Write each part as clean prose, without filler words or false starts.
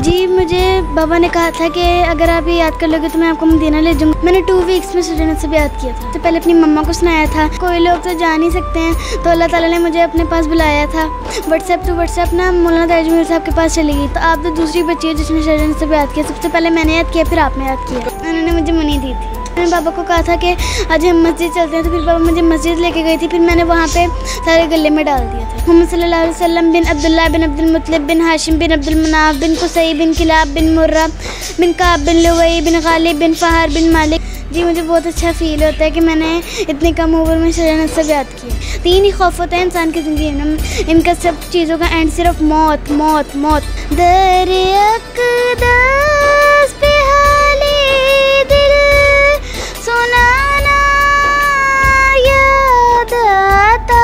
जी मुझे बाबा ने कहा था कि अगर आप ये याद कर लोगे तो मैं आपको मदीना ले जाऊँगा। मैंने 2 वीक्स में सजर नसब याद किया था। तो पहले अपनी मम्मा को सुनाया था। कोई लोग तो जा नहीं सकते हैं, तो अल्लाह ताला ने मुझे अपने पास बुलाया था। व्हाट्सएप ना मौलाना तारिक जमील साहब के पास चली गई। तो आप तो दूसरी बच्ची है जिसने सजर नसब याद किया। सबसे पहले मैंने याद किया, फिर आपने याद किया। उन्होंने मुझे मनी दी थी। मैंने बाबा को कहा था कि आज हम मस्जिद चलते हैं, तो फिर बाबा मुझे मस्जिद लेके गई थी। फिर मैंने वहाँ पे सारे गले में डाल दिया था। मोहम्मद सल्लल्लाहु अलैहि वसल्लम बिन अब्दुल्लाह बिन अब्दुल मुत्तलिब बिन हाशिम बिन अब्दुल मनाफ बिन कुसै बिन किलाब बिन मुर्रा बिन काब बिन लुवई बिन गालिब बिन फहर बिन मालिक। जी मुझे बहुत अच्छा फील होता है कि मैंने इतनी कम उम्र में सजर नसब याद किया। 3 ही खौफ होता है इंसान की ज़िंदगी में, इनका सब चीज़ों का एंड सिर्फ मौत मौत मौत। दर अक़दास पे हाले दिल सुनाना याद आता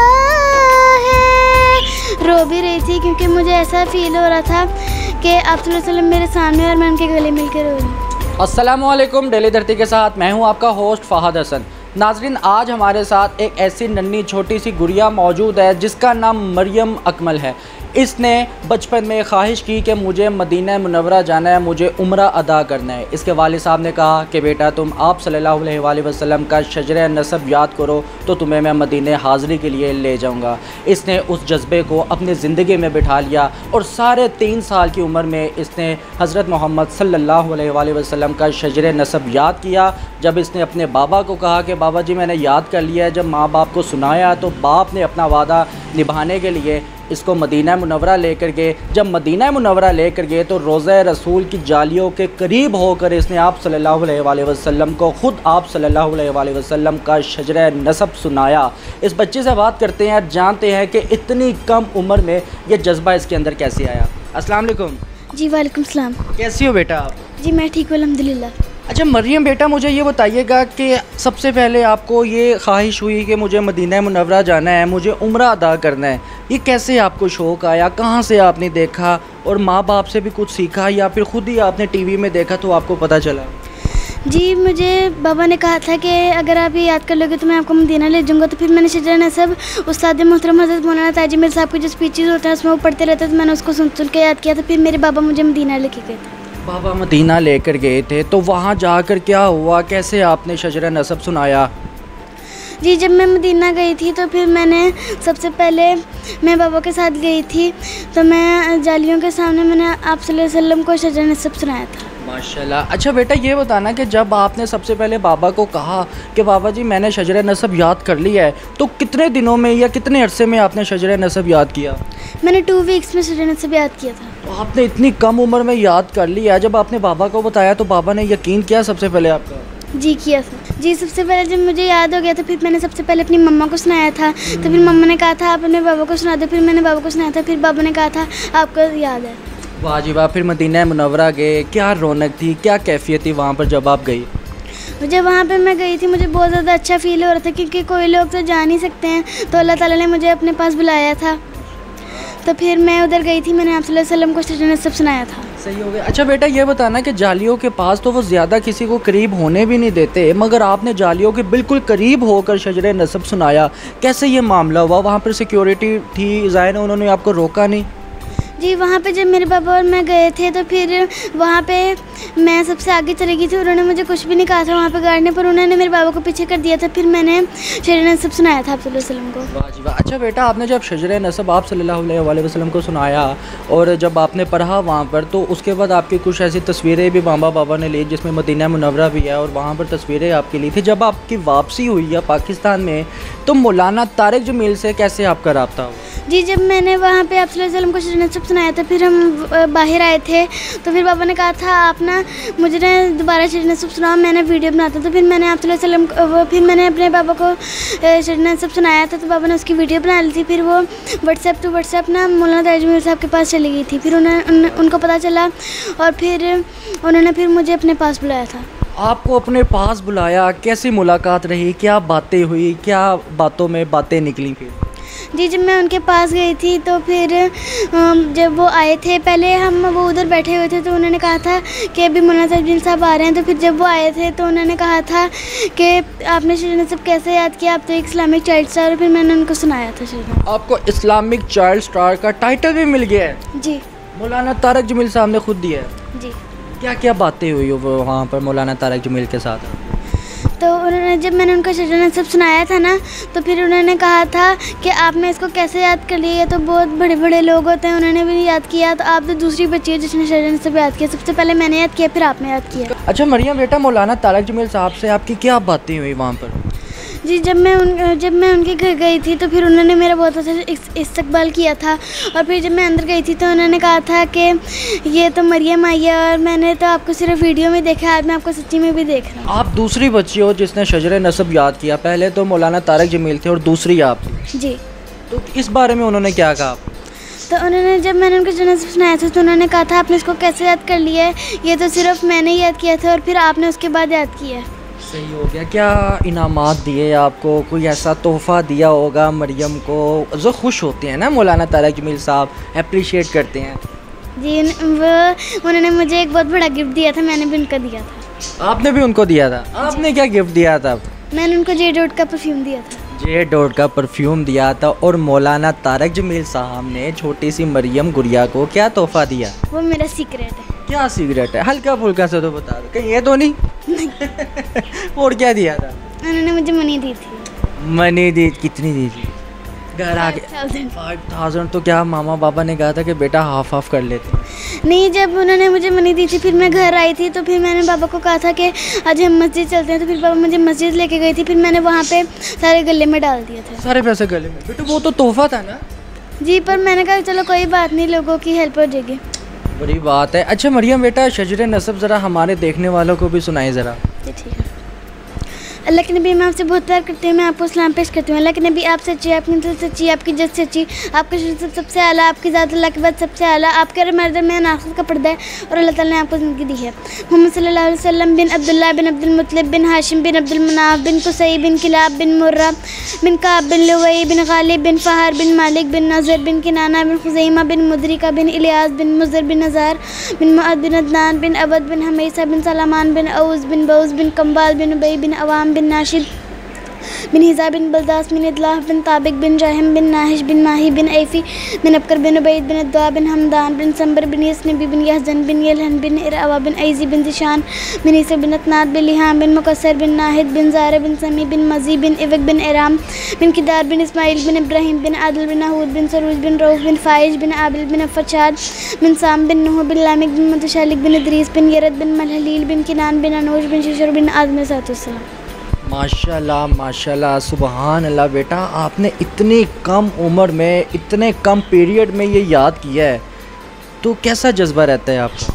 है। रो भी रही थी क्योंकि मुझे ऐसा फील हो रहा था कि आप सल्लल्लाहु अलैहि वसल्लम मेरे सामने और मैं उनके गले मिलकर रो रही हूँ। अस्सलामुअलैकुम, डेली धरती के साथ मैं हूं आपका होस्ट फ़हद हसन। नाज़रीन, आज हमारे साथ एक ऐसी नन्ही छोटी सी गुड़िया मौजूद है जिसका नाम मरियम अकमल है। इसने बचपन में ख्वाहिश की कि मुझे मदीना मुनव्वरा जाना है, मुझे उम्रा अदा करना है। इसके वालिद साहब ने कहा कि बेटा तुम आप सल्लल्लाहु अलैहि वसल्लम का शजर नसब याद करो तो तुम्हें मैं मदीने हाज़री के लिए ले जाऊंगा। इसने उस जज्बे को अपनी ज़िंदगी में बिठा लिया और साढ़े 3 साल की उम्र में इसने हज़रत मोहम्मद सल्लल्लाहु अलैहि वसल्लम का शजर नसब याद किया। जब इसने अपने बाबा को कहा कि बाबा जी मैंने याद कर लिया है, जब माँ बाप को सुनाया तो बाप ने अपना वादा निभाने के लिए इसको मदीना मुनव्वरा लेकर गए। जब मदीना मुनव्वरा लेकर गए तो रोज़ा रसूल की जालियों के करीब होकर इसने आप सल्लल्लाहु अलैहि वसल्लम को ख़ुद आप सल्लल्लाहु अलैहि वसल्लम का शजर नसब सुनाया। इस बच्चे से बात करते हैं, जानते हैं कि इतनी कम उम्र में ये जज्बा इसके अंदर कैसे आया। अस्सलाम वालेकुम। जी वालेकुम सलाम। कैसी हो बेटा आप? जी मैं ठीक हूँ अल्हम्दुलिल्लाह। अच्छा मरियम बेटा, मुझे ये बताइएगा कि सबसे पहले आपको ये ख्वाहिश हुई कि मुझे मदीना मुनव्वरा जाना है, मुझे उम्रा अदा करना है, ये कैसे आपको शौक़ आया? कहाँ से आपने देखा और माँ बाप से भी कुछ सीखा या फिर ख़ुद ही आपने टीवी में देखा तो आपको पता चला? जी मुझे बाबा ने कहा था कि अगर आप ये याद कर लोगे तो मैं आपको मदीना ले जाऊँगा। तो फिर मैंने शजर नसब उस्ताद मोहतरम हज़रत मौलाना तारिक जमील साहब की जो स्पीचेस होते हैं उसमें वो पढ़ते रहते, तो मैंने उसको सुन के याद किया। तो फिर मेरे बाबा मुझे मदीना लेके गए थे। बाबा मदीना लेकर गए थे, तो वहाँ जाकर क्या हुआ, कैसे आपने शजर नसब सुनाया? जी जब मैं मदीना गई थी तो फिर मैंने सबसे पहले मैं बाबा के साथ गई थी, तो मैं जालियों के सामने मैंने आप सल्लल्लाहु अलैहि वसल्लम को शजर नसब सुनाया था। माशाल्लाह। अच्छा बेटा ये बताना कि जब आपने सबसे पहले बाबा को कहा कि बाबा जी मैंने शजर नसब याद कर लिया है, तो कितने दिनों में या कितने अरसे में आपने शजर नसब याद किया? मैंने 2 वीक्स में शजर नसब याद किया था। तो आपने इतनी कम उम्र में याद कर लिया, जब आपने बाबा को बताया तो बाबा ने यकीन किया सबसे पहले आपका? जी किया था। जी सबसे पहले जब मुझे याद हो गया तो फिर मैंने सबसे पहले अपनी मम्मा को सुनाया था। तो फिर मम्मा ने कहा था आप अपने बाबा को सुना दो। फिर मैंने बाबा को सुनाया था। फिर बाबा ने कहा था आपको याद है। वाह जी वाह। फिर मदीना मुनव्वरा गए, क्या रौनक थी, क्या कैफियत थी वहाँ पर जब आप गई? जब वहाँ पे मैं गई थी मुझे बहुत ज़्यादा अच्छा फील हो रहा था क्योंकि कोई लोग तो जा नहीं सकते हैं, तो अल्लाह ताला ने मुझे अपने पास बुलाया था। तो फिर मैं उधर गई थी, मैंने आप सल्लल्लाहु अलैहि वसल्लम को शजर नसब सुनाया था। सही हो गया। अच्छा बेटा ये बताना कि जालियों के पास तो वो ज़्यादा किसी को करीब होने भी नहीं देते, मगर आपने जालियों के बिल्कुल करीब होकर शजर नसब सुनाया, कैसे ये मामला हुआ? वहाँ पर सिक्योरिटी थी, ज़ाहिर है उन्होंने आपको रोका नहीं? जी वहाँ पे जब मेरे पापा और मैं गए थे तो फिर वहाँ पे मैं सबसे आगे चली गई थी। उन्होंने मुझे कुछ भी नहीं कहा था वहाँ पे गार्ड ने, पर उन्होंने मेरे बाबा को पीछे कर दिया था। फिर मैंने शजर नसब सुनाया था आप सल्लल्लाहु अलैहि वसल्लम को। वाह जी वाह। अच्छा बेटा आपने जब शजर नसब आप सल्लल्लाहु अलैहि वसल्लम को सुनाया और जब आपने पढ़ा वहाँ पर, तो उसके बाद आपकी कुछ ऐसी तस्वीरें भी मामा बाबा ने ली जिसमें मदीना मुनव्वरा भी है और वहाँ पर तस्वीरें आपकी ली थी। जब आपकी वापसी हुई है पाकिस्तान में तो मौलाना तारिक जमील से कैसे आपका रब्ता हुआ? जी जब मैंने वहाँ पे आप सल्लल्लाहु अलैहि वसल्लम को शजर नसब सुनाया था, फिर हम बाहर आए थे, तो फिर बाबा ने कहा था आप ना मुझे दोबारा शजर नसब सुनाओ, मैंने वीडियो बनाता। तो फिर मैंने आप सल्लल्लाहु अलैहि वसल्लम फिर मैंने अपने बाबा को शजर नसब सुनाया था, तो बाबा ने उसकी वीडियो बना ली थी। फिर वो व्हाट्सएप ना मौलाना तारिक जमील साहब के पास चली गई थी। फिर उनको पता चला और फिर उन्होंने फिर मुझे अपने पास बुलाया था। आपको अपने पास बुलाया, कैसी मुलाकात रही, क्या बातें हुई, क्या बातों में बातें निकली? फिर जी जब मैं उनके पास गई थी तो फिर जब वो आए थे, पहले वो उधर बैठे हुए थे, तो उन्होंने कहा था कि अभी मौलाना तारिक जमील साहब आ रहे हैं। तो फिर जब वो आए थे तो उन्होंने कहा था कि आपने शजर नसब कैसे याद किया, आप तो एक इस्लामिक चाइल्ड स्टार। और फिर मैंने उनको सुनाया था शजर। आपको इस्लामिक चाइल्ड स्टार का टाइटल भी मिल गया है? जी। मौलाना तारक जमील साहब ने खुद दिया है? जी। क्या क्या बातें हुई वो वहाँ पर मौलाना तारक जमील के साथ? तो उन्होंने जब मैंने उनका शजर नसब सुनाया था ना, तो फिर उन्होंने कहा था कि आपने इसको कैसे याद कर लिया, ये तो बहुत बड़े बड़े लोग होते हैं, उन्होंने भी याद किया, तो आप तो दूसरी बच्ची है जिसने शजर नसब याद किया। सबसे पहले मैंने याद किया, फिर आपने याद किया। अच्छा मरियम बेटा, मौलाना तारक जमील साहब से आपकी क्या बातें हुई वहाँ पर? जी, जब मैं उनके घर गई थी तो फिर उन्होंने मेरा बहुत अच्छा इस्तकबाल किया था, और फिर जब मैं अंदर गई थी तो उन्होंने कहा था कि ये तो मरियम आई है, और मैंने तो आपको सिर्फ वीडियो में देखा है, आज मैं आपको सच्ची में भी देख रहा हूँ। आप दूसरी बच्ची हो जिसने शजर नसब याद किया, पहले तो मौलाना तारक जमील थे और दूसरी आप थी। जी। तो इस बारे में उन्होंने क्या कहा? तो उन्होंने जब मैंने उनका शजर नसब सुनाया था तो उन्होंने कहा था आपने इसको कैसे याद कर लिया है, ये तो सिर्फ मैंने याद किया था और फिर आपने उसके बाद याद किया है। सही हो गया। क्या इनामात दिए आपको, कोई ऐसा तोहफ़ा दिया होगा मरियम को जो खुश होते हैं ना मौलाना तारक जमील साहब, अप्रिशिएट करते हैं? जी, उन्होंने मुझे एक बहुत बड़ा गिफ्ट दिया था, मैंने भी उनको दिया था। आपने भी उनको दिया था? आपने क्या गिफ्ट दिया था? मैंने उनको जे डॉट का परफ्यूम दिया था। जे डॉट का परफ्यूम दिया था। और मौलाना तारक जमील साहब ने छोटी सी मरियम गुड़िया को क्या तोहफ़ा दिया? वो मेरा सीक्रेट है। क्या सीक्रेट है? हल्का फुल्का से तो बता दो, कहीं ये तो नहीं? और क्या दिया था? उन्होंने मुझे मनी दी थी। मनी दी? कितनी दी थी? घर आके 5000? तो क्या मामा पापा ने कहा था कि बेटा हाफ हाफ कर लेते? नहीं, जब उन्होंने मुझे मनी दी थी फिर मैं घर आई थी, तो फिर मैंने पापा को कहा था कि आज हम मस्जिद चलते हैं, तो फिर पापा मुझे मस्जिद लेके गई थी, फिर मैंने वहाँ पे सारे गले में डाल दिए थे। सारे पैसे गले में? बेटा वो तो तोहफा था ना। जी, पर मैंने कहा चलो कोई बात नहीं, लोगों की हेल्प हो जाएगी। बड़ी बात है। अच्छा मरियम बेटा, शजर नसब ज़रा हमारे देखने वालों को भी सुनाए ज़रा। जी ठीक है। अल्लाह के नबी, मैं आपसे बहुत प्यार करती हूँ, मैं आपको सलाम पेश करती हूँ। अल्लाह के नबी, आप सच्ची, आपकी नस्ल सच्ची, आपकी जज सच्ची, आपका शरीर सबसे आला, आपकी ज़ात अल्लाह के बाद सबसे आला, आपके मर्द में आखिरत का पर्दा है और अल्लाह ताला ने आपको ज़िंदगी दी है। मोहम्मद सल्लल्लाहु अलैहि वसल्लम बिन अब्दुल्लाह बिन अब्दुल मुत्तलिब बिन हाशिम बिन अब्दुल मनाफ बिन कुसै बिन किलाब बिन मुर्रा बिन काब बिन लुवई बिन गालिब बिन फ़हर बिन मालिक बिन नज़र बिन किनाना बिन खुज़ैमा बिन मुदरिका बिन इलियास बिन मुज़र बिन नज़ार बिन मुअद बिन अदनान बिन अबद बिन हमीसा बिन सलामान बिन औस बिन बौस बिन कम्बाल बिन उबई बिन अवाम बिन नाशिद बिन हिज़ा बिन बलदास बिन इदलाह बिन ताबिक बिन जाहिम बिन नाहिश बिन माही बिन ऐफ़ी बिन अबकर बिन उबैद बिन अद्वा बिन हमदान बिन संबर बिन यसनबी बिन यहजन बिन यलहन बिन इरअवा बिन ऐज़ी बिन दिशान बिन ईसा बिन अतनाद बिन लिहाम बिन मुकस्सर बिन नाहिद बिन ज़ारे बिन समी बिन मज़ी बिन इवक बिन इराम बिन किदार बिन इस्माइल बिन इब्राहिम बिन आदिल बिन आहूद बिन सरूज बिन रऊफ़ बिन फ़ाइज बिन आबिल बिन फचाद बिन साम बिन नूह बिन लामिक बिन मुतशालिक बिन इदरीस बिन यरद बिन मलहलील बिन किनान बिन अनूश बिन शिशर बिन आदम सलाम। माशाल्लाह माशाल्लाह, सुबहान अल्लाह। बेटा आपने इतनी कम उम्र में, इतने कम पीरियड में ये याद किया है, तो कैसा जज्बा रहता है आपका?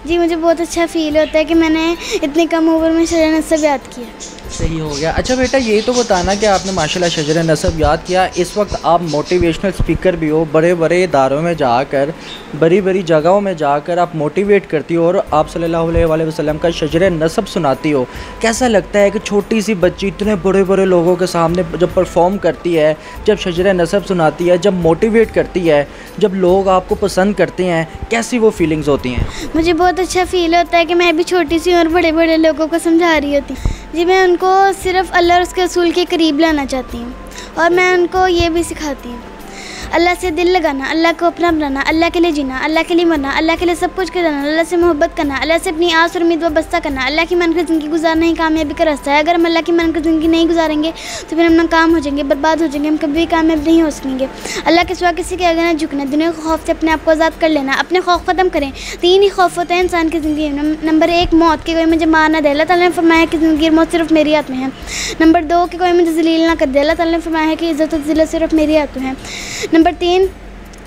जी, मुझे बहुत अच्छा फ़ील होता है कि मैंने इतनी कम उम्र में शजर नसब याद किया। सही हो गया। अच्छा बेटा, ये तो बताना कि आपने माशाल्लाह शजर नसब याद किया, इस वक्त आप मोटिवेशनल स्पीकर भी हो, बड़े बड़े इदारों में जाकर, बड़ी बड़ी जगहों में जाकर आप मोटिवेट करती हो और आप सल्लल्लाहु अलैहि वसल्लम का शजर नसब सुनाती हो। कैसा लगता है कि छोटी सी बच्ची इतने बड़े बड़े लोगों के सामने जब परफॉर्म करती है, जब शजर नसब सुनाती है, जब मोटिवेट करती है, जब लोग आपको पसंद करते हैं, कैसी वो फीलिंग्स होती हैं? मुझे बहुत अच्छा फ़ील होता है कि मैं भी छोटी सी और बड़े बड़े लोगों को समझा रही होती हूँ। जी, मैं उनको सिर्फ़ अल्लाह और उसके रसूल के करीब लाना चाहती हूँ, और मैं उनको ये भी सिखाती हूँ अल्लाह से दिल लगाना, अल्लाह को अपना बनाना, अल्लाह के लिए जीना, अल्लाह के लिए मरना, अल्लाह के लिए सब कुछ करना, अल्लाह से मोहब्बत करना, अल्लाह से अपनी आस और उम्मीद वाबस्ता करना। अल्लाह की मन की ज़िंदगी गुजारना ही कामयाबी का रास्ता है। अगर हम अल्लाह की मन की ज़िंदगी नहीं गुजारेंगे तो फिर हम नाकाम हो जाएंगे, बर्बाद हो जाएंगे, हम कभी भी कामयाब नहीं हो सकेंगे। अल्लाह के सिवा किसी के आगे ना झुकना, दुनिया के खौफ से अपने आप को आज़ाद कर लेना, अपने खौफ ख़त्म करें। 3 ही खौफ होता है इंसान की ज़िंदगी में। नंबर 1, मौत, कि कोई मुझे मार ना दे, अल्लाह ताला ने फरमाया कि ज़िंदगी और मौत सिर्फ मेरी हाथ में है। नंबर 2, कि कोई मुझे ज़लील ना कर दे, अल्लाह ताला ने फरमाया है कि इज़्ज़त और ज़िल्लत सिर्फ मेरी हाथ में है। नंबर 3,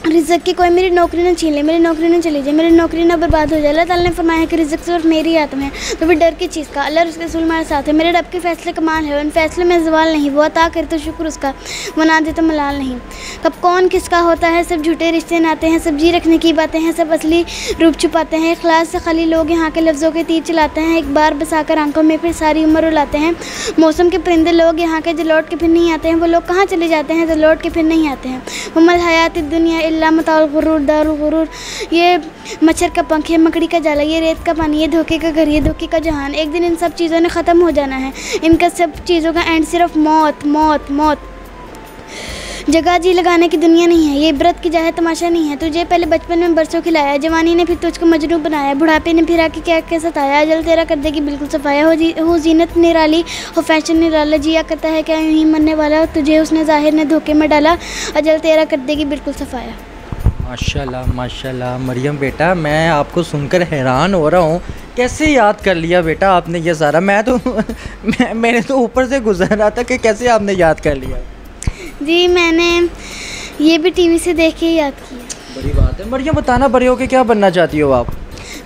रिज़्क़ की कोई मेरी नौकरी ना छीन ले, मेरी नौकरी ना चली जाए, मेरी नौकरी ना बर्बाद हो जाए। अल्लाह ताला ने फरमाया है कि रिज़्क़ सिर्फ मेरी हाथ में है। तो फिर डर की चीज़ का, अल्लाह और उसके रसूल हमारे साथ है। मेरे रब के फ़ैसले कमाल है, उन फैसले में ज़वाल नहीं। वो अता करे तो शुक्र उसका, वो ना दे तो मलाल नहीं। कब कौन किसका होता है, सब झूठे रिश्ते नाते हैं, सब्जी रखने की बातें हैं, सब असली रूप छुपाते हैं। इखलास से खाली लोग यहाँ के लफ्ज़ों के तीर चलाते हैं, एक बार बसाकर आंखों में फिर सारी उम्र रुलाते हैं। मौसम के परिंदे लोग यहाँ के जो लौट के फिर नहीं आते हैं, वो लोग कहाँ चले जाते हैं जो लौट के फिर नहीं आते हैं। वमल हयात दुनिया इल्ला मताउल गुरूर, दारुल गुरूर। ये मच्छर का पंख, ये मकड़ी का जाला, ये रेत का पानी, ये धोखे का घर, ये धोखे का जहान। एक दिन इन सब चीज़ों ने ख़त्म हो जाना है। इनका सब चीज़ों का एंड सिर्फ मौत, मौत, मौत। जगह जी लगाने की दुनिया नहीं है, ये व्रत की जाहिर तमाशा नहीं है। तुझे पहले बचपन में बरसों खिलाया, जवानी ने फिर तुझको मजनू बनाया, बुढ़ापे ने फिर आके क्या क्या सताया। अजल तेरा कर देगी बिल्कुल सफाया, हो जीनत निराली, हो फैशन निराला, जिया करता है क्या यूं ही मरने वाला, तुझे उसने जाहिर ने धोखे में डाला, अजल तेरा कर देगी बिल्कुल सफाया। माशाल्लाह माशाल्लाह मरियम बेटा, मैं आपको सुनकर हैरान हो रहा हूँ, कैसे याद कर लिया बेटा आपने ये सारा। मैं तो मैंने तो ऊपर से गुजर रहा था कि कैसे आपने याद कर लिया। जी मैंने ये भी टीवी से देख के याद किया। बड़ी बात है। मरियम बताना, बड़े होके क्या बनना चाहती हो आप?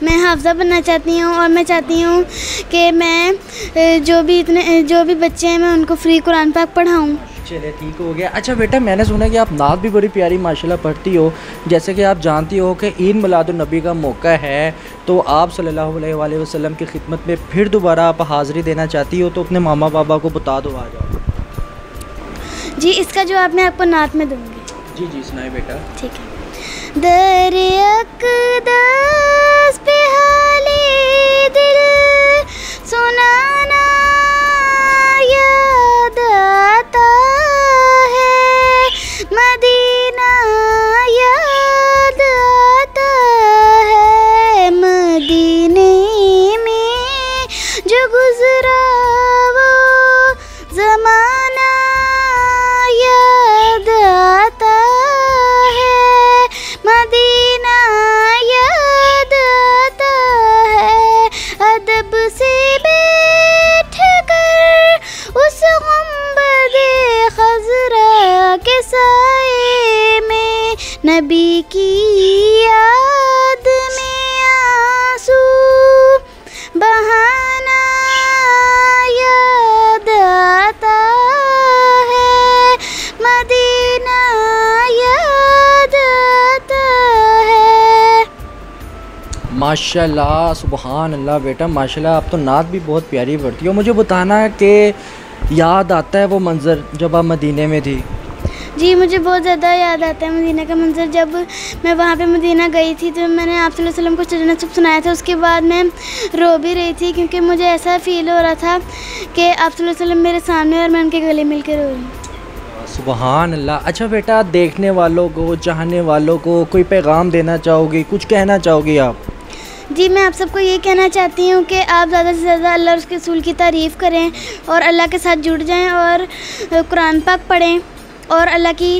मैं हाफजा बनना चाहती हूँ और मैं चाहती हूँ कि मैं जो भी बच्चे हैं मैं उनको फ्री कुरान पाक पढ़ाऊँ। चलिए ठीक हो गया। अच्छा बेटा, मैंने सुना कि आप नात भी बड़ी प्यारी माशाल्लाह पढ़ती हो। जैसे कि आप जानती हो कि ईद मिलादुन्नबी का मौका है, तो आप सल्लल्लाहु अलैहि वसल्लम की खिदमत में फिर दोबारा आप हाज़िरी देना चाहती हो, तो अपने मामा बाबा को बता दो आ जाओ। जी इसका जवाब मैं आपको नात में दूँगी। जी जी सुनाए बेटा। ठीक है। दर अक़दस पे हाले दिल सुनाना याद आता है, मदीना याद आता है, मदीने में जो गुज़रा वो ज़माना याद आता है, मदीना याद आता है। अदब से बैठ कर उस गुंबदे खज़रा के साए में, नबी की याद में आंसू बहाना याद आता है, मदीना याद आता है। माशाल्लाह सुबहान अल्लाह बेटा, माशाल्लाह आप तो नात भी बहुत प्यारी पढ़ती हो। मुझे बताना कि याद आता है वो मंज़र जब आप मदीने में थी? जी मुझे बहुत ज़्यादा याद आता है मदीना का मंज़र। जब मैं वहाँ पे मदीना गई थी तो मैंने आप सल्लल्लाहु अलैहि वसल्लम को चरण सब सुनाया था। उसके बाद मैं रो भी रही थी क्योंकि मुझे ऐसा फ़ील हो रहा था कि आप सल्लल्लाहु अलैहि वसल्लम मेरे सामने और मैं उनके गले मिल के रो रही हूँ। सुबहान अल्लाह। अच्छा बेटा, देखने वालों को, चाहने वालों को कोई पैगाम देना चाहोगी, कुछ कहना चाहोगी आप? जी मैं आप सबको ये कहना चाहती हूँ कि आप ज़्यादा से ज़्यादा अल्लाह और उसके रसूल की तारीफ़ करें और अल्लाह के साथ जुड़ जाएं और कुरान पाक पढ़ें और अल्लाह की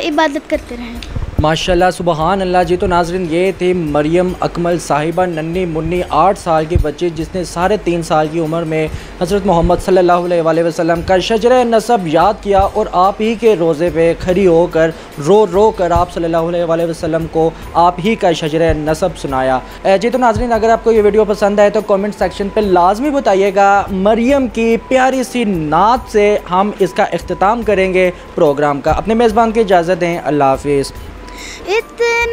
इबादत करते रहें। माशाल्लाह सुबहान अल्लाह जी। तो नाज़रीन, ये थी मरियम अकमल साहिबा, नन्ही मुन्नी 8 साल की बच्ची, जिसने 3.5 साल की उम्र में हज़रत मोहम्मद सल्लल्लाहु अलैहि वसल्लम का शजरे नसब याद किया और आप ही के रोज़े पे खड़ी होकर रो कर आप सल्लल्लाहु अलैहि वसल्लम को आप ही का शजरे नसब सुनाया। जी तो नाज़रीन, अगर आपको ये वीडियो पसंद आए तो कमेंट सेक्शन पे लाजमी बताइएगा। मरियम की प्यारी सी नात से हम इसका इख्तिताम करेंगे प्रोग्राम का। अपने मेज़बान की इजाज़त दें। अल्लाह हाफ़िज़। इतना